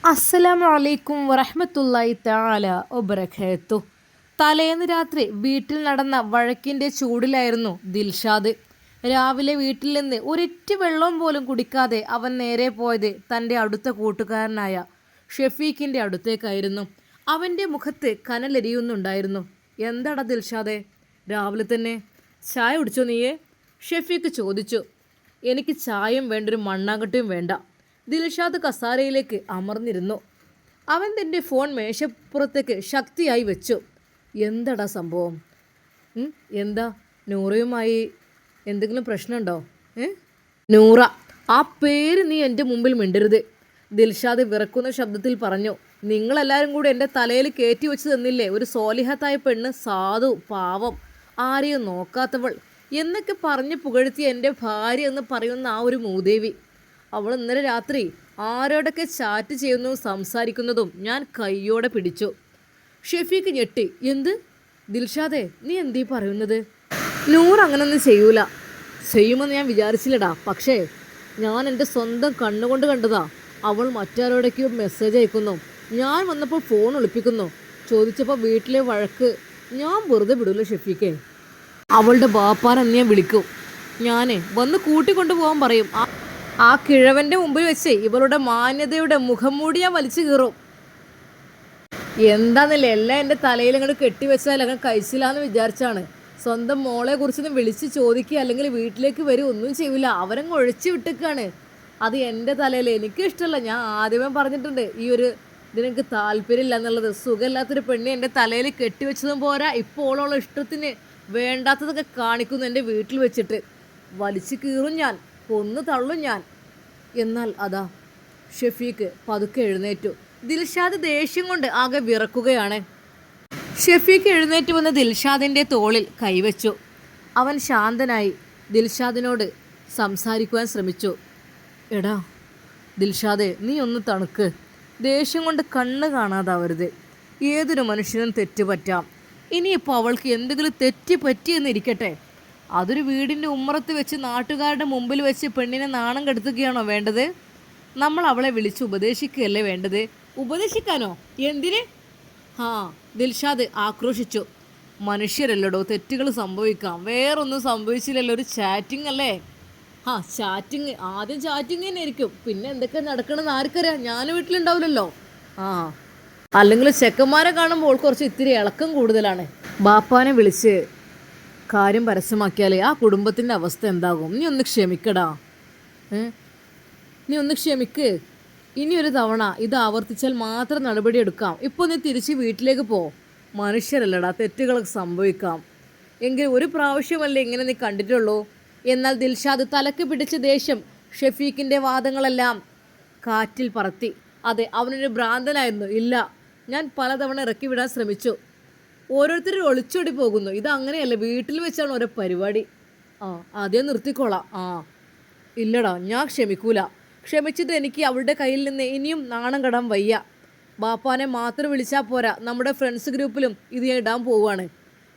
അസ്സലാമു അലൈക്കും വറഹ്മത്തുള്ളാഹി തആല വബറകാതുഹു. തലേന്ന് രാത്രി വീട്ടിൽ നടന്ന വഴക്കിൻ്റെ ചൂടിലായിരുന്നു ദിൽഷാദ്. രാവിലെ വീട്ടിൽ നിന്ന് ഒരിറ്റ് വെള്ളം പോലും കുടിക്കാതെ അവൻ നേരെ പോയത് തൻ്റെ അടുത്ത കൂട്ടുകാരനായ ഷെഫീഖിൻ്റെ അടുത്തേക്കായിരുന്നു. അവൻ്റെ മുഖത്ത് കനലെരിയുന്നുണ്ടായിരുന്നു. എന്താടാ ദിൽഷാദേ, രാവിലെ തന്നെ ചായ കുടിച്ചോ നീയേ? ഷെഫീഖ് ചോദിച്ചു. എനിക്ക് ചായയും വേണ്ട, ഒരു മണ്ണാങ്കട്ടിയും വേണ്ട. ദിൽഷാദ് കസാരയിലേക്ക് അമർന്നിരുന്നു. അവൻ തൻ്റെ ഫോൺ മേശപ്പുറത്തേക്ക് ശക്തിയായി വെച്ചു. എന്താടാ സംഭവം? എന്താ, നൂറയുമായി എന്തെങ്കിലും പ്രശ്നമുണ്ടോ? നൂറ, ആ പേര് നീ എൻ്റെ മുമ്പിൽ മിണ്ടരുത്, ദിൽഷാദ് വിറക്കുന്ന ശബ്ദത്തിൽ പറഞ്ഞു. നിങ്ങളെല്ലാവരും കൂടി എൻ്റെ തലയിൽ കയറ്റി വെച്ച് തന്നില്ലേ ഒരു സോലിഹത്തായ പെണ്ണ്, സാധു, പാവം, ആരെയും നോക്കാത്തവൾ എന്നൊക്കെ പറഞ്ഞ് പുകഴ്ത്തിയ എൻ്റെ ഭാര്യ എന്ന് പറയുന്ന ആ ഒരു മൂദേവി. അവൾ ഇന്നലെ രാത്രി ആരോടൊക്കെ ചാറ്റ് ചെയ്യുന്നു സംസാരിക്കുന്നതും ഞാൻ കയ്യോടെ പിടിച്ചു. ഷെഫീഖ് ഞെട്ടി. എന്ത് ദിൽഷാദേ, നീ എന്തീ പറയുന്നത്? നൂറ് അങ്ങനൊന്നും ചെയ്യൂല. ചെയ്യുമെന്ന് ഞാൻ വിചാരിച്ചില്ലടാ, പക്ഷേ ഞാൻ എൻ്റെ സ്വന്തം കണ്ണുകൊണ്ട് കണ്ടതാ. അവൾ മറ്റാരോടൊക്കെയോ മെസ്സേജ് അയക്കുന്നു. ഞാൻ വന്നപ്പോൾ ഫോൺ ഒളിപ്പിക്കുന്നു. ചോദിച്ചപ്പോൾ വീട്ടിലെ വഴക്ക്. ഞാൻ വെറുതെ വിടൂല ഷെഫീഖേ. അവളുടെ ബാപ്പാനെന്ന് ഞാൻ വിളിക്കും. ഞാൻ വന്ന് കൂട്ടിക്കൊണ്ടു പോകാൻ പറയും. ആ കിഴവൻ്റെ മുമ്പിൽ വെച്ച് ഇവളുടെ മാന്യതയുടെ മുഖം മൂടി ഞാൻ വലിച്ചു കീറും. എന്താന്നില്ല, എല്ലാം എൻ്റെ തലയിൽ അങ്ങോട്ട് കെട്ടിവെച്ചാൽ അങ്ങനെ കഴിച്ചില്ലാന്ന് വിചാരിച്ചാണ്. സ്വന്തം മോളെ കുറിച്ചൊന്നും വിളിച്ച് ചോദിക്കുക അല്ലെങ്കിൽ വീട്ടിലേക്ക് വരും ഒന്നും ചെയ്യില്ല. അവരങ്ങ് ഒഴിച്ചു വിട്ടേക്കാണ്. അത് എൻ്റെ തലയിൽ. എനിക്ക് ഇഷ്ടമല്ല. ഞാൻ ആദ്യമേ പറഞ്ഞിട്ടുണ്ട് ഈ ഒരു ഇതിനെനിക്ക് താല്പര്യമില്ല എന്നുള്ളത്. സുഖമില്ലാത്തൊരു പെണ്ണി എൻ്റെ തലയിൽ കെട്ടിവെച്ചതും പോരാ, ഇപ്പോൾ ഉള്ള ഇഷ്ടത്തിന് വേണ്ടാത്തതൊക്കെ കാണിക്കുന്നു എൻ്റെ വീട്ടിൽ വെച്ചിട്ട്. വലിച്ചു കീറും ഞാൻ, കൊന്നു തള്ളും ഞാൻ. എന്നാൽ അതാ ഷെഫീഖ് പതുക്കെ എഴുന്നേറ്റു. ദിൽഷാദ് ദേഷ്യം കൊണ്ട് ആകെ വിറക്കുകയാണ്. ഷെഫീഖ് എഴുന്നേറ്റ് വന്ന് ദിൽഷാദിൻ്റെ തോളിൽ കൈവച്ചു. അവൻ ശാന്തനായി ദിൽഷാദിനോട് സംസാരിക്കുവാൻ ശ്രമിച്ചു. എടാ ദിൽഷാദേ, നീ ഒന്ന് തണുക്ക്. ദേഷ്യം കൊണ്ട് കണ്ണ് കാണാതാവരുത്. ഏതൊരു മനുഷ്യനും തെറ്റ് പറ്റാം. ഇനിയിപ്പോൾ അവൾക്ക് എന്തെങ്കിലും തെറ്റ് പറ്റിയെന്നിരിക്കട്ടെ, അതൊരു വീടിൻ്റെ ഉമ്മറത്ത് വെച്ച് നാട്ടുകാരുടെ മുമ്പിൽ വെച്ച് പെണ്ണിനെ നാണം കെടുത്തുകയാണോ വേണ്ടത്? നമ്മൾ അവളെ വിളിച്ച് ഉപദേശിക്കുകയല്ലേ വേണ്ടത്? ഉപദേശിക്കാനോ? എന്തിന്? ദിൽഷാദ് ആക്രോശിച്ചു. മനുഷ്യരല്ലടോ, തെറ്റുകൾ സംഭവിക്കാം. വേറൊന്നും സംഭവിച്ചില്ലല്ലോ, ഒരു ചാറ്റിംഗ് അല്ലേ? ചാറ്റിങ്. ആദ്യം ചാറ്റിങ് തന്നെ ആയിരിക്കും, പിന്നെ എന്തൊക്കെ നടക്കണമെന്ന് ആർക്കറിയാം? ഞാൻ വീട്ടിലുണ്ടാവില്ലല്ലോ. അല്ലെങ്കിൽ ചെക്കന്മാരെ കാണുമ്പോൾ കുറച്ച് ഇത്തിരി ഇളക്കം കൂടുതലാണ്. ബാപ്പാനെ വിളിച്ച് കാര്യം പരസ്യമാക്കിയാലേ ആ കുടുംബത്തിൻ്റെ അവസ്ഥ എന്താകും? നീ ഒന്ന് ക്ഷമിക്കടാ. നീ ഒന്ന് ക്ഷമിക്ക്. ഇനിയൊരു തവണ ഇത് ആവർത്തിച്ചാൽ മാത്രം നടപടി എടുക്കാം. ഇപ്പോൾ നീ തിരിച്ച് വീട്ടിലേക്ക് പോ. മനുഷ്യരല്ലടാ, തെറ്റുകളൊക്കെ സംഭവിക്കാം. എങ്കിൽ ഒരു പ്രാവശ്യമല്ലേ ഇങ്ങനെ നീ കണ്ടിട്ടുള്ളൂ. എന്നാൽ ദിൽഷാദ് തലക്ക് പിടിച്ച ദേഷ്യം ഷെഫീഖിൻ്റെ വാദങ്ങളെല്ലാം കാറ്റിൽ പറത്തി. അതെ, അവനൊരു ഭ്രാന്തനായിരുന്നു. ഇല്ല, ഞാൻ പലതവണ ഇറക്കി വിടാൻ ശ്രമിച്ചു. ഓരോരുത്തരും ഒളിച്ചോടി പോകുന്നു. ഇത് അങ്ങനെയല്ല, വീട്ടിൽ വെച്ചാണ് ഓരോ പരിപാടി. ആദ്യം നിർത്തിക്കോളാം. ഇല്ലടാ, ഞാൻ ക്ഷമിക്കൂല. ക്ഷമിച്ചിട്ട് എനിക്ക് അവളുടെ കയ്യിൽ നിന്ന് ഇനിയും നാണം കെടാൻ വയ്യ. ബാപ്പാനെ മാത്രം വിളിച്ചാൽ പോരാ, നമ്മുടെ ഫ്രണ്ട്സ് ഗ്രൂപ്പിലും ഇത് ഞാൻ ഇടാൻ പോവുകയാണ്.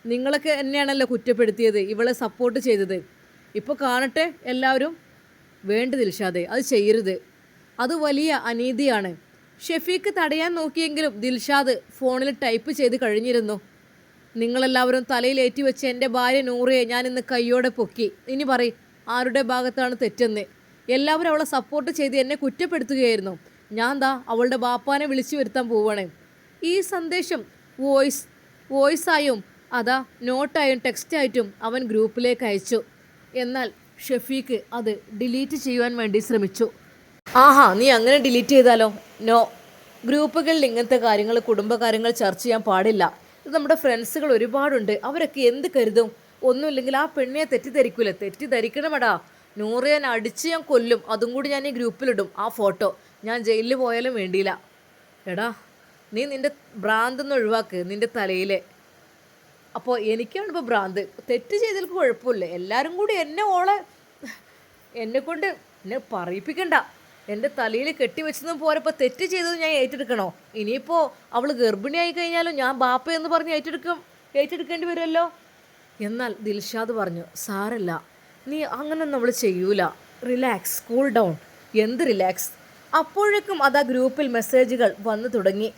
നിങ്ങളൊക്കെ എന്നെയാണല്ലോ കുറ്റപ്പെടുത്തിയത്, ഇവളെ സപ്പോർട്ട് ചെയ്തത്. ഇപ്പോൾ കാണട്ടെ എല്ലാവരും. വേണ്ട ദിൽഷാദേ, അത് ചെയ്യരുത്. അത് വലിയ അനീതിയാണ്. ഷെഫീഖ് തടയാൻ നോക്കിയെങ്കിലും ദിൽഷാദ് ഫോണിൽ ടൈപ്പ് ചെയ്ത് കഴിഞ്ഞിരുന്നു. നിങ്ങളെല്ലാവരും തലയിലേറ്റി വെച്ച് എൻ്റെ ഭാര്യ നൂറയെ ഞാൻ ഇന്ന് കയ്യോടെ പൊക്കി. ഇനി പറയും ആരുടെ ഭാഗത്താണ് തെറ്റെന്ന്. എല്ലാവരും അവളെ സപ്പോർട്ട് ചെയ്ത് എന്നെ കുറ്റപ്പെടുത്തുകയായിരുന്നു. ഞാൻ അവളുടെ ബാപ്പാനെ വിളിച്ചു വരുത്താൻ പോവുകയാണ്. ഈ സന്ദേശം വോയിസായും നോട്ടായും ടെക്സ്റ്റായിട്ടും അവൻ ഗ്രൂപ്പിലേക്ക് അയച്ചു. എന്നാൽ ഷെഫീഖ് അത് ഡിലീറ്റ് ചെയ്യുവാൻ വേണ്ടി ശ്രമിച്ചു. നീ അങ്ങനെ ഡിലീറ്റ് ചെയ്താലോ? നോ, ഗ്രൂപ്പുകളിൽ ഇങ്ങനത്തെ കാര്യങ്ങൾ, കുടുംബകാര്യങ്ങൾ ചർച്ച ചെയ്യാൻ പാടില്ല. ഇത് നമ്മുടെ ഫ്രണ്ട്സുകൾ ഒരുപാടുണ്ട്. അവരൊക്കെ എന്ത് കരുതും? ഒന്നുമില്ലെങ്കിൽ ആ പെണ്ണിനെ തെറ്റിദ്ധരിക്കൂലേ? തെറ്റിദ്ധരിക്കണമെടാ. നൂറ് ഞാൻ അടിച്ച് ഞാൻ കൊല്ലും. അതും കൂടി ഞാൻ ഈ ഗ്രൂപ്പിലിടും, ആ ഫോട്ടോ. ഞാൻ ജയിലിൽ പോയാലും വേണ്ടിയില്ല. എടാ, നീ നിൻ്റെ ഭ്രാന്തൊന്നും ഒഴിവാക്ക് നിൻ്റെ തലയിലെ. അപ്പോൾ എനിക്കാണ് ഇപ്പോൾ ഭ്രാന്ത്. തെറ്റ് ചെയ്തതിൽ കുഴപ്പമില്ല. എല്ലാവരും കൂടി എന്നെക്കൊണ്ട് എന്നെ പറയിപ്പിക്കണ്ട. എൻ്റെ തലയിൽ കെട്ടിവെച്ചതും പോരപ്പോൾ തെറ്റ് ചെയ്തത് ഞാൻ ഏറ്റെടുക്കണോ? ഇനിയിപ്പോൾ അവൾ ഗർഭിണിയായി കഴിഞ്ഞാലും ഞാൻ ബാപ്പയെന്ന് പറഞ്ഞ് ഏറ്റെടുക്കേണ്ടി വരുമല്ലോ. എന്നാൽ ദിൽഷാദ് പറഞ്ഞു, സാരല്ല, നീ അങ്ങനൊന്നും അവൾ ചെയ്യൂല. Relax, cool down. എന്ത് റിലാക്സ്? അപ്പോഴേക്കും അതാ ഗ്രൂപ്പിൽ മെസ്സേജുകൾ വന്നു തുടങ്ങി.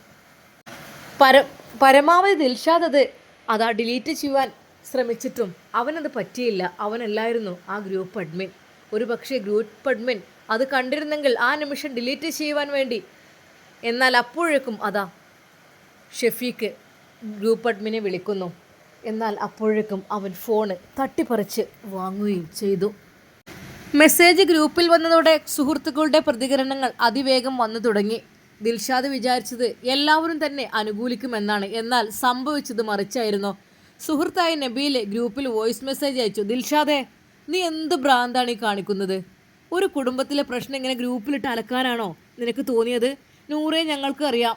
പരമാവധി ദിൽഷാദ് അതാ ഡിലീറ്റ് ചെയ്യുവാൻ ശ്രമിച്ചിട്ടും അവനത് പറ്റിയില്ല. അവനല്ലായിരുന്നു ആ ഗ്രൂപ്പ് അഡ്മിൻ. ഒരു പക്ഷേ ഗ്രൂപ്പ് അഡ്മിൻ അത് കണ്ടിരുന്നെങ്കിൽ ആ നിമിഷം ഡിലീറ്റ് ചെയ്യുവാൻ വേണ്ടി. എന്നാൽ അപ്പോഴേക്കും അതാ ഷെഫീക്ക് ഗ്രൂപ്പ് അഡ്മിനെ വിളിക്കുന്നു. എന്നാൽ അപ്പോഴേക്കും അവൻ ഫോണ് തട്ടിപ്പറിച്ച് വാങ്ങുകയും ചെയ്തു. മെസ്സേജ് ഗ്രൂപ്പിൽ വന്നതോടെ സുഹൃത്തുക്കളുടെ പ്രതികരണങ്ങൾ അതിവേഗം വന്നു തുടങ്ങി. ദിൽഷാദ് വിചാരിച്ചത് എല്ലാവരും തന്നെ അനുകൂലിക്കുമെന്നാണ്. എന്നാൽ സംഭവിച്ചത് മറിച്ചായിരുന്നു. സുഹൃത്തായ നബീൽ ഗ്രൂപ്പിൽ വോയിസ് മെസ്സേജ് അയച്ചു. ദിൽഷാദേ, നീ എന്ത് ഭ്രാന്താണ് ഈ കാണിക്കുന്നത്? ഒരു കുടുംബത്തിലെ പ്രശ്നം ഇങ്ങനെ ഗ്രൂപ്പിലിട്ട് അലക്കാനാണോ നിനക്ക് തോന്നിയത്? നൂറേ ഞങ്ങൾക്ക് അറിയാം,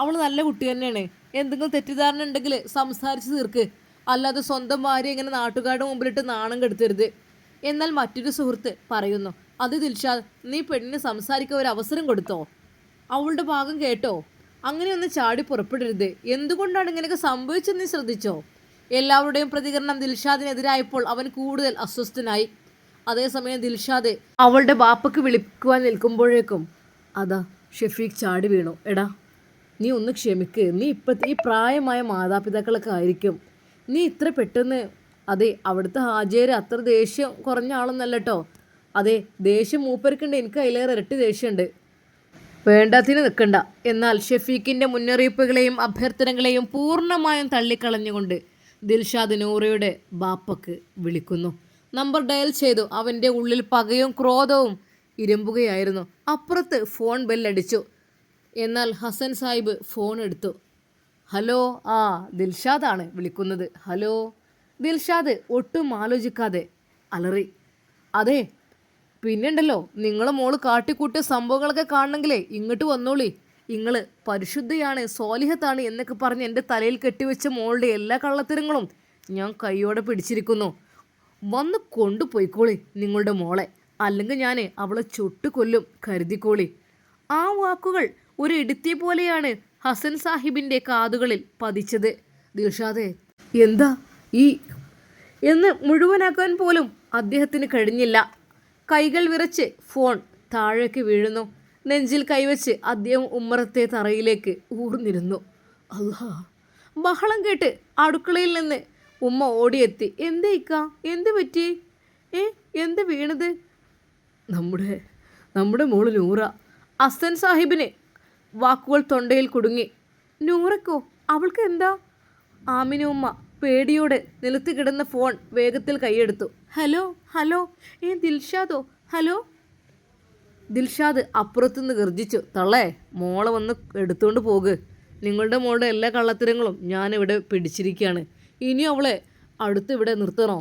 അവൾ നല്ല കുട്ടി തന്നെയാണ്. എന്തെങ്കിലും തെറ്റിദ്ധാരണ ഉണ്ടെങ്കിൽ സംസാരിച്ച് തീർക്ക്, അല്ലാതെ സ്വന്തം ഭാര്യ ഇങ്ങനെ നാട്ടുകാരുടെ മുമ്പിലിട്ട് നാണം കെടുത്തരുത്. എന്നാൽ മറ്റൊരു സുഹൃത്ത് പറയുന്നു, അത് ദിൽഷാദ്, നീ പെണ്ണിന് സംസാരിക്കാൻ ഒരു അവസരം കൊടുത്തോ? അവളുടെ ഭാഗം കേട്ടോ? അങ്ങനെയൊന്ന് ചാടി പുറപ്പെടരുത്. എന്തുകൊണ്ടാണ് ഇങ്ങനെയൊക്കെ സംഭവിച്ചത് നീ ശ്രദ്ധിച്ചോ? എല്ലാവരുടെയും പ്രതികരണം ദിൽഷാദിനെതിരായപ്പോൾ അവൻ കൂടുതൽ അസ്വസ്ഥനായി. അതേസമയം ദിൽഷാദ് അവളുടെ ബാപ്പക്ക് വിളിക്കുവാൻ നിൽക്കുമ്പോഴേക്കും അതാ ഷെഫീഖ് ചാടി വീണു. എടാ, നീ ഒന്ന് ക്ഷമിക്ക്. നീ ഇപ്പോഴത്തെ ഈ പ്രായമായ മാതാപിതാക്കളൊക്കെ ആയിരിക്കും. നീ ഇത്ര പെട്ടെന്ന് അതെ അവിടുത്തെ ഹാജിയര് അത്ര ദേഷ്യം കുറഞ്ഞ ആളൊന്നല്ല കേട്ടോ. അതെ, ദേഷ്യം മൂപ്പർക്കുണ്ട്, എനിക്ക് അതിലേറെ ഇരട്ടി ദേഷ്യമുണ്ട്. വേണ്ടാത്തിന് നിൽക്കണ്ട. എന്നാൽ ഷെഫീഖിൻ്റെ മുന്നറിയിപ്പുകളെയും അഭ്യർത്ഥനകളെയും പൂർണ്ണമായും തള്ളിക്കളഞ്ഞുകൊണ്ട് ദിൽഷാദ് നൂറയുടെ ബാപ്പക്ക് വിളിക്കുന്നു. നമ്പർ ഡയൽ ചെയ്തു. അവൻ്റെ ഉള്ളിൽ പകയും ക്രോധവും ഇരമ്പുകയായിരുന്നു. അപ്പുറത്ത് ഫോൺ ബെല്ലടിച്ചു. എന്നാൽ ഹസൻ സാഹിബ് ഫോൺ എടുത്തു. ഹലോ, ദിൽഷാദാണ് വിളിക്കുന്നത്. ഹലോ. ദിൽഷാദ് ഒട്ടും ആലോചിക്കാതെ അലറി. അതെ, പിന്നെയുണ്ടല്ലോ, നിങ്ങളെ മോള് കാട്ടിക്കൂട്ടിയ സംഭവങ്ങളൊക്കെ കാണണമെങ്കിലേ ഇങ്ങോട്ട് വന്നോളി. നിങ്ങൾ പരിശുദ്ധയാണ്, സോലിഹത്താണ് എന്നൊക്കെ പറഞ്ഞ് എൻ്റെ തലയിൽ കെട്ടിവെച്ച മോളുടെ എല്ലാ കള്ളത്തരങ്ങളും ഞാൻ കൈയോടെ പിടിച്ചിരിക്കുന്നു. വന്ന് കൊണ്ടുപോയിക്കോളി നിങ്ങളുടെ മോളെ, അല്ലെങ്കിൽ ഞാൻ അവളെ ചുട്ടുകൊല്ലും, കരുതിക്കോളി. ആ വാക്കുകൾ ഒരു ഇടുത്തിയ പോലെയാണ് ഹസൻ സാഹിബിൻ്റെ കാതുകളിൽ പതിച്ചത്. ദിൽഷാദേ, എന്താ ഈ എന്ന് മുഴുവനാക്കാൻ പോലും അദ്ദേഹത്തിന് കഴിഞ്ഞില്ല. കൈകൾ വിറച്ച് ഫോൺ താഴേക്ക് വീഴുന്നു. നെഞ്ചിൽ കൈവച്ച് അദ്ദേഹം ഉമ്മറത്തെ തറയിലേക്ക് ഊർന്നിരുന്നു. അല്ലാ! ബഹളം കേട്ട് അടുക്കളയിൽ നിന്ന് ഉമ്മ ഓടിയെത്തി. എന്തേക്കാ, എന്ത് പറ്റി? എന്ത് വീണത്? നമ്മുടെ മോള് നൂറ. ഹസൻ സാഹിബിന് വാക്കുകൾ തൊണ്ടയിൽ കുടുങ്ങി. നൂറക്കോ? അവൾക്ക് എന്താ? ആമിന ഉമ്മ പേടിയോടെ നിലത്ത് കിടന്ന ഫോൺ വേഗത്തിൽ കൈയെടുത്തു. ഹലോ ഹലോ, ദിൽഷാദോ? ഹലോ. ദിൽഷാദ് അപ്പുറത്തുനിന്ന് ഗർജിച്ചു. തള്ളേ, മോളെ വന്ന് എടുത്തുകൊണ്ട് പോക്. നിങ്ങളുടെ മോളുടെ എല്ലാ കള്ളത്തരങ്ങളും ഞാനിവിടെ പിടിച്ചിരിക്കുകയാണ്. ഇനി അവളെ അടുത്ത് ഇവിടെ നിർത്തണോ,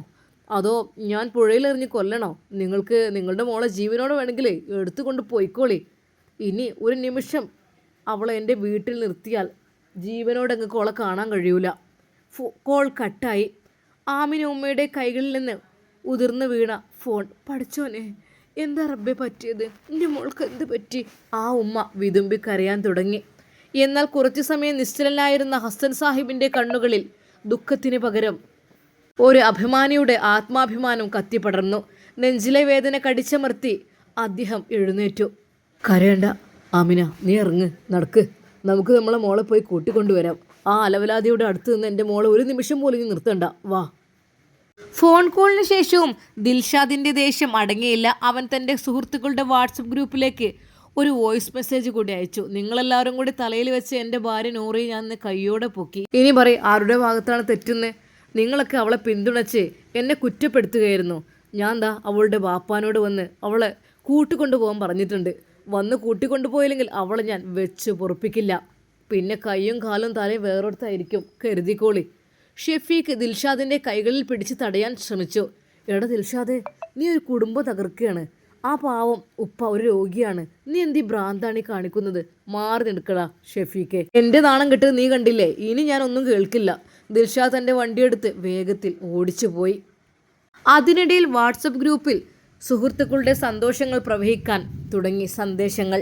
അതോ ഞാൻ പുഴയിലെറിഞ്ഞ് കൊല്ലണോ? നിങ്ങൾക്ക് നിങ്ങളുടെ മോളെ ജീവനോടെ വേണമെങ്കിൽ എടുത്തുകൊണ്ട് പോയിക്കോളി. ഇനി ഒരു നിമിഷം അവളെ എൻ്റെ വീട്ടിൽ നിർത്തിയാൽ ജീവനോടെ നിങ്ങൾക്ക് അവളെ കാണാൻ കഴിയൂല. കോൾ കട്ടായി. ആമിന ഉമ്മയുടെ കൈകളിൽ നിന്ന് ഉതിർന്നു വീണ ഫോൺ. പഠിച്ചോനെ, എന്താ റബ്ബേ പറ്റിയത്? എൻ്റെ മോൾക്ക് എന്ത് പറ്റി? ആ ഉമ്മ വിതുമ്പി കരയാൻ തുടങ്ങി. എന്നാൽ കുറച്ചു സമയം നിശ്ചലനായിരുന്ന ഹസൻ സാഹിബിൻ്റെ കണ്ണുകളിൽ ദുഃഖത്തിന് പകരം ഒരു അഭിമാനിയുടെ ആത്മാഭിമാനം കത്തിപ്പടർന്നു. നെഞ്ചിലെ വേദന കടിച്ചമർത്തി അദ്ദേഹം എഴുന്നേറ്റു. കരയണ്ട ആമിന, നീ ഇറങ്ങ്, നടക്ക്. നമുക്ക് നമ്മളെ മോളെ പോയി കൂട്ടിക്കൊണ്ടുവരാം. ആ അലവലാതിയുടെ അടുത്ത് നിന്ന് എൻ്റെ മോളെ ഒരു നിമിഷം പോലും നീ നിർത്തണ്ട, വാ. ഫോൺ കോളിന് ശേഷവും ദിൽഷാദിൻ്റെ ദേഷ്യം അടങ്ങിയില്ല. അവൻ തൻ്റെ സുഹൃത്തുക്കളുടെ വാട്സപ്പ് ഗ്രൂപ്പിലേക്ക് ഒരു വോയിസ് മെസ്സേജ് കൂടി അയച്ചു. നിങ്ങളെല്ലാവരും കൂടി തലയിൽ വെച്ച് എൻ്റെ ഭാര്യ നൂറി ഞാൻ കയ്യോടെ പൊക്കി. ഇനി പറയും ആരുടെ ഭാഗത്താണ് തെറ്റുന്നത്? നിങ്ങളൊക്കെ അവളെ പിന്തുണച്ച് എന്നെ കുറ്റപ്പെടുത്തുകയായിരുന്നു. ഞാൻ ദാ അവളുടെ ബാപ്പാനോട് വന്ന് അവളെ കൂട്ടിക്കൊണ്ടുപോകാൻ പറഞ്ഞിട്ടുണ്ട്. വന്ന് കൂട്ടിക്കൊണ്ടുപോയില്ലെങ്കിൽ അവളെ ഞാൻ വെച്ച് പൊറുപ്പിക്കില്ല. പിന്നെ കയ്യും കാലും തലയും വേറൊരുത്തായിരിക്കും, കരുതിക്കോളി. ഷെഫീഖ് ദിൽഷാദിൻ്റെ കൈകളിൽ പിടിച്ച് തടയാൻ ശ്രമിച്ചു. എടാ ദിൽഷാദേ, നീ ഒരു കുടുംബം തകർക്കുകയാണ്. ആ പാവം ഉപ്പ ഒരു രോഗിയാണ്. നീ എന്തി ഭ്രാന്താണ് കാണിക്കുന്നത്? മാറി നിൽക്കടാ ഷെഫീഖെ. എൻ്റെ നാണം കെട്ടത് നീ കണ്ടില്ലേ? ഇനി ഞാനൊന്നും കേൾക്കില്ല. ദിൽഷാദ് തൻ്റെ വണ്ടിയെടുത്ത് വേഗത്തിൽ ഓടിച്ചു പോയി. അതിനിടയിൽ വാട്സപ്പ് ഗ്രൂപ്പിൽ സുഹൃത്തുക്കളുടെ സന്തോഷങ്ങൾ പ്രവഹിക്കാൻ തുടങ്ങി സന്ദേശങ്ങൾ.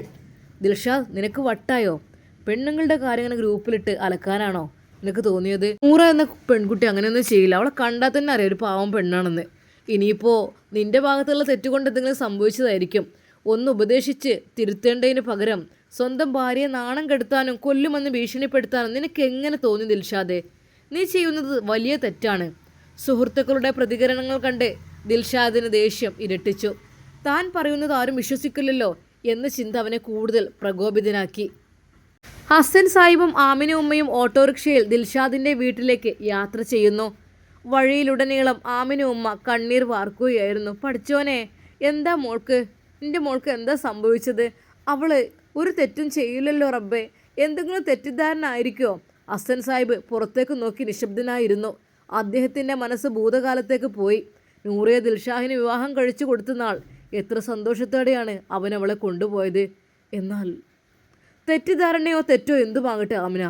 ദിൽഷാദ്, നിനക്ക് വട്ടായോ? പെണ്ണുങ്ങളുടെ കാര്യം ഇങ്ങനെ ഗ്രൂപ്പിലിട്ട് അലക്കാനാണോ നിനക്ക് തോന്നിയത്? നൂറ എന്ന പെൺകുട്ടി അങ്ങനെയൊന്നും ചെയ്യില്ല. അവളെ കണ്ടാൽ തന്നെ അറിയാം ഒരു പാവം പെണ്ണാണെന്ന്. ഇനിയിപ്പോൾ നിൻ്റെ ഭാഗത്തുള്ള തെറ്റുകൊണ്ട് എന്തെങ്കിലും സംഭവിച്ചതായിരിക്കും. ഒന്ന് ഉപദേശിച്ച് തിരുത്തേണ്ടതിന് പകരം സ്വന്തം ഭാര്യയെ നാണം കെടുത്താനും കൊല്ലുമെന്ന് ഭീഷണിപ്പെടുത്താനും നിനക്ക് എങ്ങനെ തോന്നി ദിൽഷാദെ? നീ ചെയ്യുന്നത് വലിയ തെറ്റാണ്. സുഹൃത്തുക്കളുടെ പ്രതികരണങ്ങൾ കണ്ട് ദിൽഷാദിന് ദേഷ്യം ഇരട്ടിച്ചു. താൻ പറയുന്നത് ആരും വിശ്വസിക്കില്ലല്ലോ എന്ന ചിന്ത അവനെ കൂടുതൽ പ്രകോപിതനാക്കി. ഹസൻ സാഹിബും ആമിന ഉമ്മയും ഓട്ടോറിക്ഷയിൽ ദിൽഷാദിൻ്റെ വീട്ടിലേക്ക് യാത്ര ചെയ്യുന്നു. വഴിയിലുടനീളം ആമിന ഉമ്മ കണ്ണീർ വാർക്കുകയായിരുന്നു. പഠിച്ചോനെ, എന്താ മോൾക്ക്, എൻ്റെ മോൾക്ക് എന്താ സംഭവിച്ചത്? അവള് ഒരു തെറ്റും ചെയ്യില്ലല്ലോ റബ്ബേ, എന്തെങ്കിലും തെറ്റിദ്ധാരണ ആയിരിക്കുമോ? ഹസൻ സാഹിബ് പുറത്തേക്ക് നോക്കി നിശബ്ദനായിരുന്നു. അദ്ദേഹത്തിൻ്റെ മനസ്സ് ഭൂതകാലത്തേക്ക് പോയി. നൂറിയെ ദിൽഷാഹിന് വിവാഹം കഴിച്ചു കൊടുത്ത നാൾ എത്ര സന്തോഷത്തോടെയാണ് അവൻ അവളെ കൊണ്ടുപോയത്. എന്നാൽ തെറ്റിദ്ധാരണയോ തെറ്റോ എന്തുമാകട്ടെ ആമിന,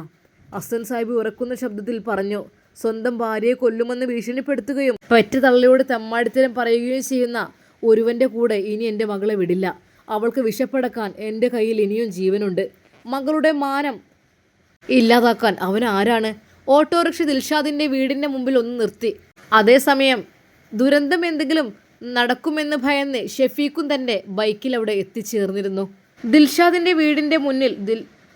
ഹസൻ സാഹിബ് ഉറക്കുന്ന ശബ്ദത്തിൽ പറഞ്ഞു. സ്വന്തം ഭാര്യയെ കൊല്ലുമെന്ന് ഭീഷണിപ്പെടുത്തുകയും പെറ്റ തള്ളയോട് തെമ്മാടിത്തരം പറയുകയും ചെയ്യുന്ന ഒരുവൻ്റെ കൂടെ ഇനി എൻ്റെ മകളെ വിടില്ല. അവൾക്ക് വിശപ്പടക്കാൻ എൻ്റെ കയ്യിൽ ഇനിയും ജീവനുണ്ട്. മകളുടെ മാനം ഇല്ലാതാക്കാൻ അവൻ ആരാണ്? ഓട്ടോറിക്ഷ ദിൽഷാദിൻ്റെ വീടിൻ്റെ മുമ്പിൽ ഒന്ന് നിർത്തി. അതേസമയം ദുരന്തം എന്തെങ്കിലും നടക്കുമെന്ന് ഭയന്ന് ഷെഫീഖും തൻ്റെ ബൈക്കിൽ അവിടെ എത്തിച്ചേർന്നിരുന്നു. ദിൽഷാദിൻ്റെ വീടിൻ്റെ മുന്നിൽ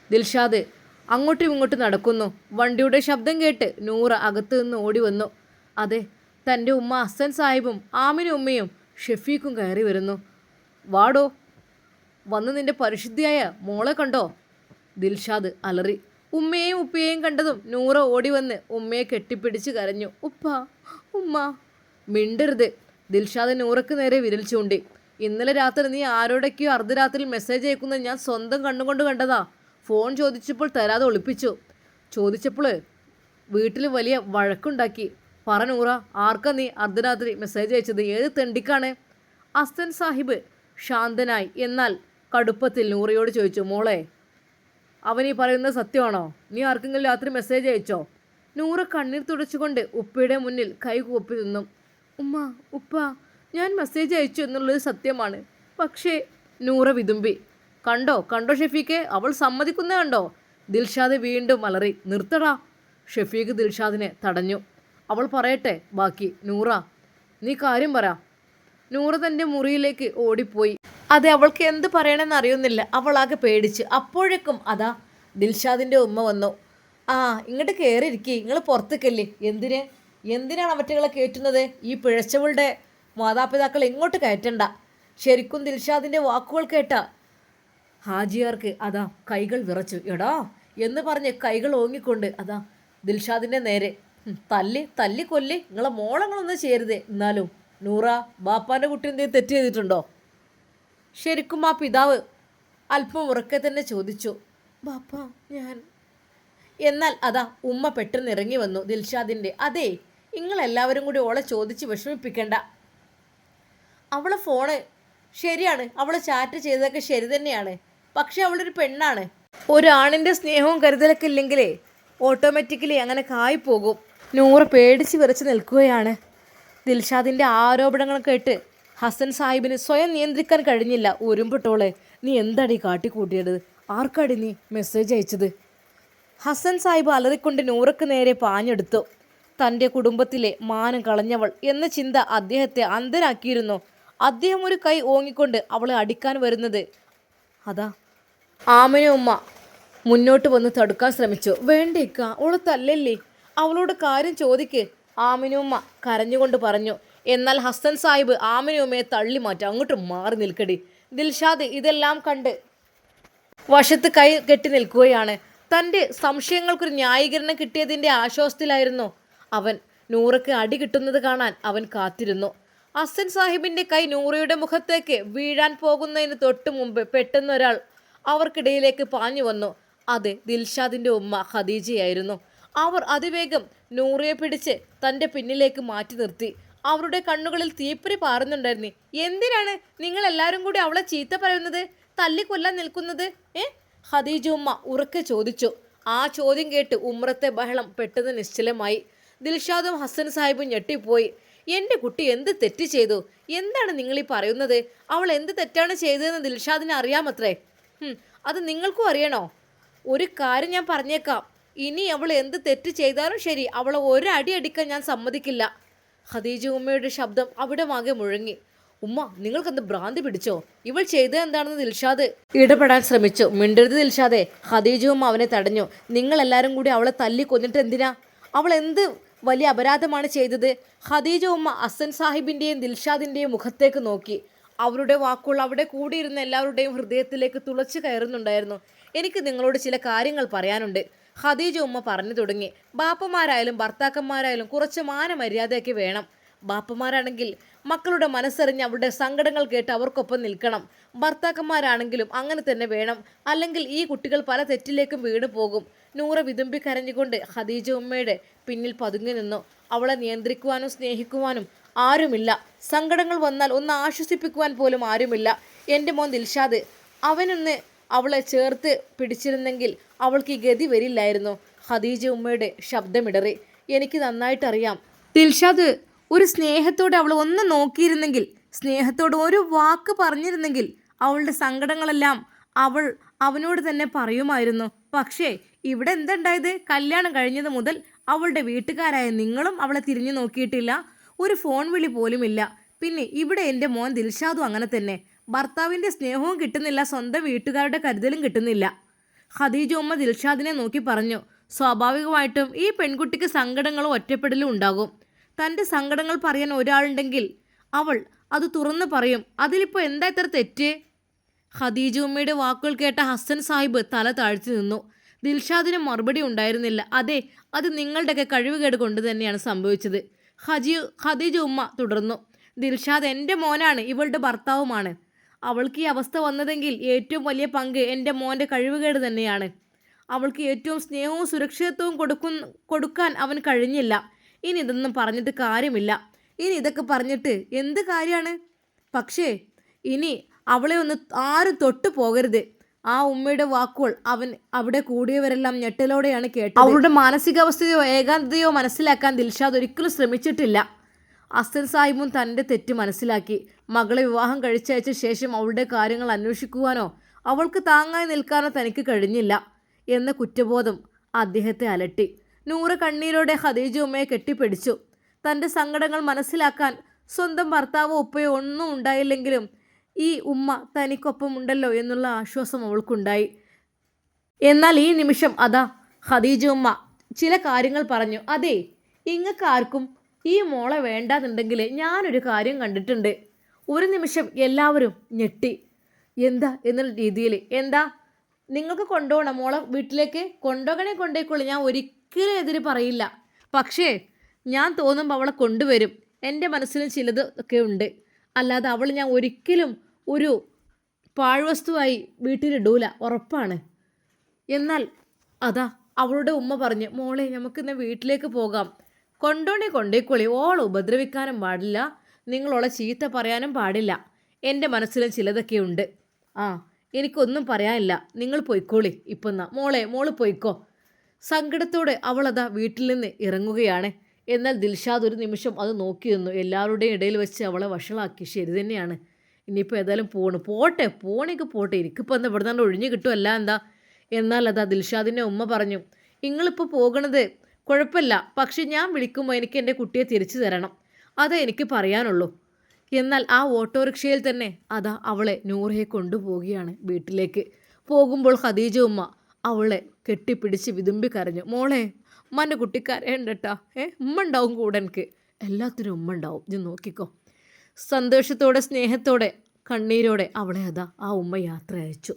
ദിൽഷാദ് അങ്ങോട്ടും ഇങ്ങോട്ടും നടക്കുന്നു. വണ്ടിയുടെ ശബ്ദം കേട്ട് നൂറ അകത്തു നിന്ന് ഓടി വന്നു. അതെ, തൻ്റെ ഉമ്മ ഹസൻ സാഹിബും ആമിന ഉമ്മയും ഷെഫീഖും കയറി വരുന്നു. വാടോ, വന്ന് നിൻ്റെ പരിശുദ്ധിയായ മോളെ കണ്ടോ? ദിൽഷാദ് അലറി. ഉമ്മയെയും ഉപ്പയെയും കണ്ടതും നൂറ ഓടി വന്ന് ഉമ്മയെ കെട്ടിപ്പിടിച്ച് കരഞ്ഞു. ഉപ്പ, ഉമ്മ. മിണ്ടരുത്. ദിൽഷാദ് നൂറയ്ക്ക് നേരെ വിരൽ ചൂണ്ടി. ഇന്നലെ രാത്രി നീ ആരോടൊക്കെയോ അർദ്ധരാത്രിയിൽ മെസ്സേജ് അയക്കുന്നത് ഞാൻ സ്വന്തം കണ്ണുകൊണ്ട് കണ്ടതാ. ഫോൺ ചോദിച്ചപ്പോൾ തരാതെ ഒളിപ്പിച്ചു. ചോദിച്ചപ്പോൾ വീട്ടിൽ വലിയ വഴക്കുണ്ടാക്കി. പറ നൂറ, ആർക്കാ നീ അർദ്ധരാത്രി മെസ്സേജ് അയച്ചത്? ഏത് തെണ്ടിക്കാണ്? ഹസൻ സാഹിബ് ശാന്തനായി എന്നാൽ കടുപ്പത്തിൽ നൂറയോട് ചോദിച്ചു. മോളെ, അവൻ ഈ പറയുന്നത് സത്യമാണോ? നീ ആർക്കെങ്കിലും രാത്രി മെസ്സേജ് അയച്ചോ? നൂറ കണ്ണീർ തുടച്ചുകൊണ്ട് ഉപ്പയുടെ മുന്നിൽ കൈ കൂപ്പി നിന്നു. ഉമ്മ, ഉപ്പ, ഞാൻ മെസ്സേജ് അയച്ചു എന്നുള്ളത് സത്യമാണ്. പക്ഷേ നൂറ വിതുമ്പി. കണ്ടോ കണ്ടോ ഷെഫീഖെ, അവൾ സമ്മതിക്കുന്ന കണ്ടോ? ദിൽഷാദ് വീണ്ടും അലറി. നിർത്തടാ. ഷെഫീഖ് ദിൽഷാദിനെ തടഞ്ഞു. അവൾ പറയട്ടെ ബാക്കി. നൂറ, നീ കാര്യം പറ. നൂറ തൻ്റെ മുറിയിലേക്ക് ഓടിപ്പോയി. അതെ, അവൾക്ക് എന്ത് പറയണമെന്ന് അറിയുന്നില്ല. അവളാകെ പേടിച്ച്. അപ്പോഴേക്കും അതാ ദിൽഷാദിൻ്റെ ഉമ്മ വന്നു. ആ, ഇങ്ങോട്ട് കയറിയിരിക്കുക, നിങ്ങൾ പുറത്തേക്കല്ലേ. എന്തിനാണ് അവറ്റകളെ കയറ്റുന്നത്? ഈ പിഴച്ചവളുടെ മാതാപിതാക്കൾ ഇങ്ങോട്ട് കയറ്റണ്ട. ശരിക്കും ദിൽഷാദിൻ്റെ വാക്കുകൾ കേട്ട ഹാജിയാർക്ക് അതാ കൈകൾ വിറച്ചു. എടാ എന്ന് പറഞ്ഞ് കൈകൾ ഓങ്ങിക്കൊണ്ട് അതാ ദിൽഷാദിൻ്റെ നേരെ തല്ലി കൊല്ലി. നിങ്ങളെ മോളങ്ങളൊന്നും ചെയ്യരുതേ. എന്നാലും നൂറ, ബാപ്പാൻ്റെ കുട്ടി എന്തെങ്കിലും തെറ്റ് ചെയ്തിട്ടുണ്ടോ? ശരിക്കും ആ പിതാവ് അല്പം ഉറക്കെ തന്നെ ചോദിച്ചു. ബാപ്പ, ഞാൻ. എന്നാൽ അതാ ഉമ്മ പെട്ടെന്ന് ഇറങ്ങി വന്നു ദിൽഷാദിൻ്റെ. അതെ, നിങ്ങളെല്ലാവരും കൂടി ഓളെ ചോദിച്ച് വിഷമിപ്പിക്കണ്ട. അവളെ ഫോണ് ശരിയാണ്, അവൾ ചാറ്റ് ചെയ്തതൊക്കെ ശരി തന്നെയാണ്. പക്ഷെ അവളൊരു പെണ്ണാണ്. ഒരാണിൻ്റെ സ്നേഹവും കരുതലൊക്കെ ഇല്ലെങ്കിലേ ഓട്ടോമാറ്റിക്കലി അങ്ങനെ കായിപ്പോകും. നൂറ് പേടിച്ച് വിറച്ച് നിൽക്കുകയാണ്. ദിൽഷാദിൻ്റെ ആരോപണങ്ങൾ കേട്ട് ഹസൻ സാഹിബിന് സ്വയം നിയന്ത്രിക്കാൻ കഴിഞ്ഞില്ല. ഉരുമ്പിട്ടോളെ, നീ എന്താടി കാട്ടിക്കൂട്ടിയത്? ആർക്കാടി നീ മെസ്സേജ് അയച്ചത്? ഹസൻ സാഹിബ് അലറിക്കൊണ്ട് നൂറയ്ക്ക് നേരെ പാഞ്ഞെടുത്തു. തൻ്റെ കുടുംബത്തിലെ മാനം കളഞ്ഞവൾ എന്ന ചിന്ത അദ്ദേഹത്തെ അന്ധനാക്കിയിരുന്നു. അദ്ദേഹം ഒരു കൈ ഓങ്ങിക്കൊണ്ട് അവളെ അടിക്കാൻ വരുന്നത് അതാ ആമിന ഉമ്മ മുന്നോട്ട് വന്ന് തടുക്കാൻ ശ്രമിച്ചു. വേണ്ടേക്ക, അവളെ തല്ലല്ലേ, അവളോട് കാര്യം ചോദിക്ക്, ആമിന ഉമ്മ കരഞ്ഞുകൊണ്ട് പറഞ്ഞു. എന്നാൽ ഹസൻ സാഹിബ് ആമിന ഉമ്മയെ തള്ളി മാറ്റി. അങ്ങോട്ട് മാറി നിൽക്കടി. ദിൽഷാദ് ഇതെല്ലാം കണ്ട് വശത്ത് കൈ കെട്ടി നിൽക്കുകയാണ്. തൻ്റെ സംശയങ്ങൾക്കൊരു ന്യായീകരണം കിട്ടിയതിൻ്റെ ആശ്വാസത്തിലായിരുന്നു അവൻ. നൂറയ്ക്ക് അടി കിട്ടുന്നത് കാണാൻ അവൻ കാത്തിരുന്നു. ഹസൻ സാഹിബിൻ്റെ കൈ നൂറയുടെ മുഖത്തേക്ക് വീഴാൻ പോകുന്നതിന് തൊട്ട് മുമ്പ് പെട്ടെന്നൊരാൾ അവർക്കിടയിലേക്ക് പാഞ്ഞു വന്നു. അതെ, ദിൽഷാദിൻ്റെ ഉമ്മ ഖദീജയായിരുന്നു. അവർ അതിവേഗം നൂറയെ പിടിച്ച് തൻ്റെ പിന്നിലേക്ക് മാറ്റി നിർത്തി. അവരുടെ കണ്ണുകളിൽ തീപ്പൊരി പാറുന്നുണ്ടായിരുന്നു. എന്തിനാണ് നിങ്ങൾ എല്ലാവരും കൂടി അവളെ ചീത്ത പറയുന്നത്, തല്ലിക്കൊല്ലാൻ നിൽക്കുന്നത്? ഖദീജ ഉമ്മ ഉറക്കെ ചോദിച്ചു. ആ ചോദ്യം കേട്ട് ഉമ്രത്തെ ബഹളം പെട്ടെന്ന് നിശ്ചലമായി. ദിൽഷാദും ഹസൻ സാഹിബും ഞെട്ടിപ്പോയി. എൻ്റെ കുട്ടി എന്ത് തെറ്റ് ചെയ്തു? എന്താണ് നിങ്ങളീ പറയുന്നത്? അവൾ എന്ത് തെറ്റാണ് ചെയ്തതെന്ന് ദിൽഷാദിന് അറിയാമത്രേ. അത് നിങ്ങൾക്കും അറിയണോ? ഒരു കാര്യം ഞാൻ പറഞ്ഞേക്കാം, ഇനി അവൾ എന്ത് തെറ്റ് ചെയ്താലും ശരി, അവളെ ഒരടി അടിക്കാൻ ഞാൻ സമ്മതിക്കില്ല. ഖദീജ ഉമ്മയുടെ ശബ്ദം അവിടെ ആകെ മുഴങ്ങി. ഉമ്മ നിങ്ങൾക്കെന്ത് ഭ്രാന്തി പിടിച്ചോ? ഇവൾ ചെയ്തത് എന്താണെന്ന് ദിൽഷാദ് ഇടപെടാൻ ശ്രമിച്ചു. മിണ്ടരുത് ദിൽഷാദെ, ഖദീജ ഉമ്മ അവനെ തടഞ്ഞു. നിങ്ങളെല്ലാവരും കൂടി അവളെ തല്ലി കൊന്നിട്ട് എന്തിനാ? അവൾ എന്ത് വലിയ അപരാധമാണ് ചെയ്തത്? ഖദീജ ഉമ്മ ഹസൻ സാഹിബിൻ്റെയും ദിൽഷാദിൻ്റെയും മുഖത്തേക്ക് നോക്കി. അവരുടെ വാക്കുകൾ അവിടെ കൂടിയിരുന്ന എല്ലാവരുടെയും ഹൃദയത്തിലേക്ക് തുളച്ചു കയറുന്നുണ്ടായിരുന്നു. എനിക്ക് നിങ്ങളോട് ചില കാര്യങ്ങൾ പറയാനുണ്ട്. ഖദീജ ഉമ്മ പറഞ്ഞു തുടങ്ങി. ബാപ്പമാരായാലും ഭർത്താക്കന്മാരായാലും കുറച്ച് മാനമര്യാദയൊക്കെ വേണം. ബാപ്പമാരാണെങ്കിൽ മക്കളുടെ മനസ്സറിഞ്ഞ് അവരുടെ സങ്കടങ്ങൾ കേട്ട് അവർക്കൊപ്പം നിൽക്കണം. ഭർത്താക്കന്മാരാണെങ്കിലും അങ്ങനെ തന്നെ വേണം. അല്ലെങ്കിൽ ഈ കുട്ടികൾ പല തെറ്റിലേക്കും വീണു പോകും. നൂറ വിതുമ്പി കരഞ്ഞുകൊണ്ട് ഖദീജ ഉമ്മയുടെ പിന്നിൽ പതുങ്ങി നിന്നു. അവളെ നിയന്ത്രിക്കുവാനും സ്നേഹിക്കുവാനും ആരുമില്ല. സങ്കടങ്ങൾ വന്നാൽ ഒന്ന് ആശ്വസിപ്പിക്കുവാൻ പോലും ആരുമില്ല. എൻ്റെ മോൻ ദിൽഷാദ്, അവനൊന്ന് അവളെ ചേർത്ത് പിടിച്ചിരുന്നെങ്കിൽ അവൾക്ക് ഈ ഗതി വരില്ലായിരുന്നു. ഖദീജ ഉമ്മയുടെ ശബ്ദമിടറി. എനിക്ക് നന്നായിട്ടറിയാം, ദിൽഷാദ് ഒരു സ്നേഹത്തോടെ അവൾ ഒന്ന് നോക്കിയിരുന്നെങ്കിൽ, സ്നേഹത്തോട് ഒരു വാക്ക് പറഞ്ഞിരുന്നെങ്കിൽ അവളുടെ സങ്കടങ്ങളെല്ലാം അവൾ അവനോട് തന്നെ പറയുമായിരുന്നു. പക്ഷേ ഇവിടെ എന്തുണ്ടായത്? കല്യാണം കഴിഞ്ഞത് മുതൽ അവളുടെ വീട്ടുകാരായ നിങ്ങളും അവളെ തിരിഞ്ഞു നോക്കിയിട്ടില്ല. ഒരു ഫോൺ വിളി പോലുമില്ല. പിന്നെ ഇവിടെ എൻ്റെ മോൻ ദിൽഷാദും അങ്ങനെ തന്നെ. ഭർത്താവിൻ്റെ സ്നേഹവും കിട്ടുന്നില്ല, സ്വന്തം വീട്ടുകാരുടെ കരുതലും കിട്ടുന്നില്ല. ഖദീജ ഉമ്മ ദിൽഷാദിനെ നോക്കി പറഞ്ഞു. സ്വാഭാവികമായിട്ടും ഈ പെൺകുട്ടിക്ക് സങ്കടങ്ങളും ഒറ്റപ്പെടലും ഉണ്ടാകും. തൻ്റെ സങ്കടങ്ങൾ പറയാൻ ഒരാളുണ്ടെങ്കിൽ അവൾ അത് തുറന്നു പറയും. അതിലിപ്പോൾ എന്താ ഇത്ര തെറ്റ്? ഖദീജ ഉമ്മയുടെ വാക്കുകൾ കേട്ട ഹസൻ സാഹിബ് തല താഴ്ത്തി നിന്നു. ദിൽഷാദിന് മറുപടി ഉണ്ടായിരുന്നില്ല. അതെ, അത് നിങ്ങളുടെയൊക്കെ കഴിവുകേട് കൊണ്ട് തന്നെയാണ് സംഭവിച്ചത്. ഖദീജ ഉമ്മ തുടർന്നു. ദിൽഷാദ് എൻ്റെ മോനാണ്, ഇവളുടെ ഭർത്താവുമാണ്. അവൾക്ക് ഈ അവസ്ഥ വന്നതെങ്കിൽ ഏറ്റവും വലിയ പങ്ക് എൻ്റെ മോൻ്റെ കഴിവുകേട് തന്നെയാണ്. അവൾക്ക് ഏറ്റവും സ്നേഹവും സുരക്ഷിതത്വവും കൊടുക്കാൻ അവന് കഴിഞ്ഞില്ല. ഇനി ഇതൊന്നും പറഞ്ഞിട്ട് കാര്യമില്ല. ഇനി ഇതൊക്കെ പറഞ്ഞിട്ട് എന്ത് കാര്യമാണ്? പക്ഷേ ഇനി അവളെ ഒന്ന് ആരും തൊട്ടു പോകരുത്. ആ ഉമ്മയുടെ വാക്കുകൾ അവിടെ കൂടിയവരെല്ലാം ഞെട്ടലോടെയാണ് കേട്ടത്. അവളുടെ മാനസികാവസ്ഥയോ ഏകാന്തതയോ മനസ്സിലാക്കാൻ ദിൽഷാദ് ഒരിക്കലും ശ്രമിച്ചിട്ടില്ല. ഹസൻ സാഹിബും തൻ്റെ തെറ്റ് മനസ്സിലാക്കി. മകളെ വിവാഹം കഴിച്ചയച്ച ശേഷം അവളുടെ കാര്യങ്ങൾ അന്വേഷിക്കുവാനോ അവൾക്ക് താങ്ങായി നിൽക്കാനോ തനിക്ക് കഴിഞ്ഞില്ല എന്ന കുറ്റബോധം അദ്ദേഹത്തെ അലട്ടി. നൂറ കണ്ണീരോടെ ഖദീജ ഉമ്മയെ കെട്ടിപ്പിടിച്ചു. തൻ്റെ സങ്കടങ്ങൾ മനസ്സിലാക്കാൻ സ്വന്തം ഭർത്താവോ ഉപ്പയോ ഒന്നും ഉണ്ടായില്ലെങ്കിലും ഈ ഉമ്മ തനിക്കൊപ്പമുണ്ടല്ലോ എന്നുള്ള ആശ്വാസം അവൾക്കുണ്ടായി. എന്നാൽ ഈ നിമിഷം അതാ ഖദീജ ഉമ്മ ചില കാര്യങ്ങൾ പറഞ്ഞു. അതെ, ഇങ്ങക്കാർക്കും ഈ മോളെ വേണ്ടാന്നുണ്ടെങ്കിൽ ഞാനൊരു കാര്യം കണ്ടിട്ടുണ്ട്. ഒരു നിമിഷം എല്ലാവരും ഞെട്ടി. എന്താ എന്നുള്ള രീതിയിൽ, എന്താ നിങ്ങൾക്ക് കൊണ്ടുപോകണം മോളെ വീട്ടിലേക്ക്? കൊണ്ടുപോയിക്കോളൂ, ഞാൻ ഒരിക്കലും എതിര് പറയില്ല. പക്ഷേ ഞാൻ തോന്നുമ്പോൾ അവളെ കൊണ്ടുവരും. എൻ്റെ മനസ്സിലും ചിലതൊക്കെ ഉണ്ട്. അല്ലാതെ അവൾ ഞാൻ ഒരിക്കലും ഒരു പാഴ്വസ്തുവായി വീട്ടിലിടൂല, ഉറപ്പാണ്. എന്നാൽ അതാ അവളുടെ ഉമ്മ പറഞ്ഞു, മോളെ നമുക്കിന്ന് വീട്ടിലേക്ക് പോകാം. കൊണ്ടോയിക്കോളി, ഓളെ ഉപദ്രവിക്കാനും പാടില്ല, നിങ്ങളോളെ ചീത്ത പറയാനും പാടില്ല. എൻ്റെ മനസ്സിലും ചിലതൊക്കെ ഉണ്ട്. എനിക്കൊന്നും പറയാനില്ല, നിങ്ങൾ പോയിക്കോളി. ഇപ്പം മോള് പോയിക്കോ. സങ്കടത്തോടെ അവളതാ വീട്ടിൽ നിന്ന് ഇറങ്ങുകയാണ്. എന്നാൽ ദിൽഷാദ് ഒരു നിമിഷം അത് നോക്കി നിന്നു. എല്ലാവരുടെയും ഇടയിൽ വെച്ച് അവളെ വഷളാക്കി. ശരി തന്നെയാണ്, ഇനിയിപ്പോൾ ഏതായാലും പോട്ടെ, പോട്ടെ, എനിക്കിപ്പോൾ എന്താ ഇവിടെ നിന്ന് ഒഴിഞ്ഞു കിട്ടുമല്ല എന്താ. എന്നാൽ അതാ ദിൽഷാദിൻ്റെ ഉമ്മ പറഞ്ഞു, നിങ്ങളിപ്പോൾ പോകണത് കുഴപ്പമില്ല, പക്ഷെ ഞാൻ വിളിക്കുമ്പോൾ എനിക്ക് എൻ്റെ കുട്ടിയെ തിരിച്ചു തരണം, അതേ എനിക്ക് പറയാനുള്ളൂ. എന്നാൽ ആ ഓട്ടോറിക്ഷയിൽ തന്നെ അതാ അവളെ നൂറയെ കൊണ്ടുപോവുകയാണ് വീട്ടിലേക്ക്. പോകുമ്പോൾ ഖദീജ ഉമ്മ അവളെ കെട്ടിപ്പിടിച്ച് വിതുമ്പി കരഞ്ഞു. മോളെ, ഉമ്മൻ്റെ കുട്ടിക്കാരേണ്ടട്ടാ, ഉമ്മ ഉണ്ടാവും കൂടെ, എനിക്ക് എല്ലാത്തിനും ഉമ്മ ഉണ്ടാവും, ഇത് നോക്കിക്കോ. സന്തോഷത്തോടെ സ്നേഹത്തോടെ കണ്ണീരോടെ അവളെ അതാ ആ ഉമ്മ യാത്ര അയച്ചു.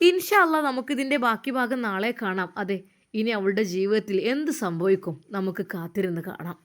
ഇൻഷാ അല്ലാഹ് നമുക്കിതിൻ്റെ ബാക്കി ഭാഗം നാളെ കാണാം. അതെ, ഇനി അവളുടെ ജീവിതത്തിൽ എന്ത് സംഭവിക്കും നമുക്ക് കാത്തിരുന്ന് കാണാം.